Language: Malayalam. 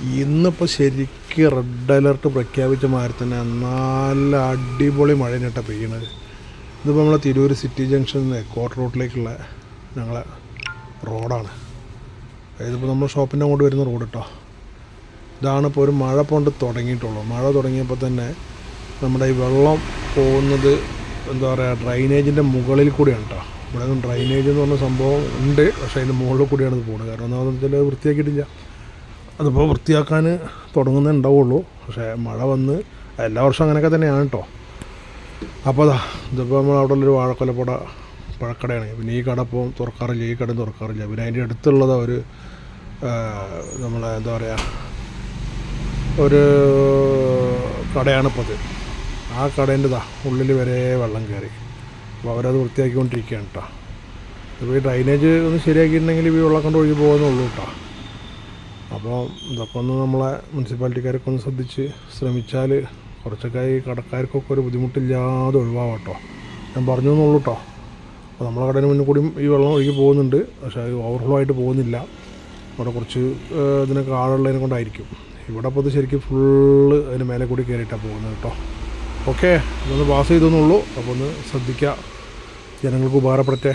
ഇന്നിപ്പോൾ ശരിക്കും റെഡ് അലർട്ട് പ്രഖ്യാപിച്ച മാതിരി തന്നെ നല്ല അടിപൊളി മഴ കേട്ടോ പെയ്യണത്. ഇതിപ്പോൾ നമ്മളെ തിരൂർ സിറ്റി ജംഗ്ഷനിൽ നിന്ന് കോട്ട് റോഡിലേക്കുള്ള ഞങ്ങളെ റോഡാണ്. ഇതിപ്പോൾ നമ്മൾ ഷോപ്പിൻ്റെ അങ്ങോട്ട് വരുന്ന റോഡ് കേട്ടോ. ഇതാണിപ്പോൾ ഒരു മഴ കൊണ്ട് തുടങ്ങിയിട്ടുള്ളൂ. മഴ തുടങ്ങിയപ്പോൾ തന്നെ നമ്മുടെ ഈ വെള്ളം പോകുന്നത് എന്താ പറയുക, ഡ്രൈനേജിൻ്റെ മുകളിൽ കൂടിയാണ് കേട്ടോ. ഇവിടെ ഡ്രൈനേജ് എന്ന് പറഞ്ഞ സംഭവം ഉണ്ട്, പക്ഷേ അതിൻ്റെ മുകളിൽ കൂടിയാണ് ഇത് പോകുന്നത്. കാരണം എന്താണെന്ന് വെച്ചാൽ വൃത്തിയാക്കിയിട്ടില്ല. അതിപ്പോൾ വൃത്തിയാക്കാൻ തുടങ്ങുന്നേ ഉണ്ടാവുള്ളൂ. പക്ഷേ മഴ വന്ന് എല്ലാ വർഷവും അങ്ങനെയൊക്കെ തന്നെയാണ് കേട്ടോ. അപ്പോൾ ഇതിപ്പോൾ നമ്മൾ അവിടെ ഉള്ളൊരു വാഴക്കൊലപ്പുഴ പഴക്കടയാണ്. പിന്നെ ഈ കട ഇപ്പോൾ തുറക്കാറില്ല, ഈ കടയും തുറക്കാറില്ല. പിന്നെ അതിൻ്റെ അടുത്തുള്ളത് ഒരു നമ്മളെ എന്താ പറയുക, ഒരു കടയാണിപ്പോൾ അത്. ആ കടേൻ്റെ ഉള്ളിൽ വരെ വെള്ളം കയറി. അപ്പോൾ അവരത് വൃത്തിയാക്കിക്കൊണ്ടിരിക്കുകയാണ് കേട്ടോ. ഇപ്പോൾ ഈ ഡ്രൈനേജ് ഒന്ന് ശരിയാക്കിയിട്ടുണ്ടെങ്കിൽ ഈ വെള്ളം കൊണ്ട് ഒഴുകി പോകുന്നുള്ളൂ കേട്ടോ. അപ്പോൾ ഇതൊക്കെ ഒന്ന് നമ്മളെ മുനിസിപ്പാലിറ്റിക്കാരൊക്കെ ഒന്ന് ശ്രദ്ധിച്ച് ശ്രമിച്ചാൽ കുറച്ചൊക്കെ ഈ കടക്കാർക്കൊക്കെ ഒരു ബുദ്ധിമുട്ടില്ലാതെ ഒഴിവാകാം കേട്ടോ. ഞാൻ പറഞ്ഞു എന്നുള്ളൂ കേട്ടോ. അപ്പോൾ നമ്മളെ കടയിൽ മുന്നിൽ കൂടി ഈ വെള്ളം ഒഴുകി പോകുന്നുണ്ട്, പക്ഷേ അത് ഓവർഫ്ലോ ആയിട്ട് പോകുന്നില്ല. അവിടെ കുറച്ച് ഇതിനൊക്കെ ആളുള്ളതിനെ കൊണ്ടായിരിക്കും. ഇവിടെ അപ്പോൾ ഇത് ശരിക്കും ഫുള്ള് അതിന് മേലെ കൂടി കയറിയിട്ടാണ് പോകുന്നത് കേട്ടോ. ഓക്കെ, ഇതൊന്ന് പാസ് ചെയ്തെന്നുള്ളൂ. അപ്പോൾ ഒന്ന് ശ്രദ്ധിക്കുക, ജനങ്ങൾക്ക് ഉപകാരപ്പെടട്ടെ.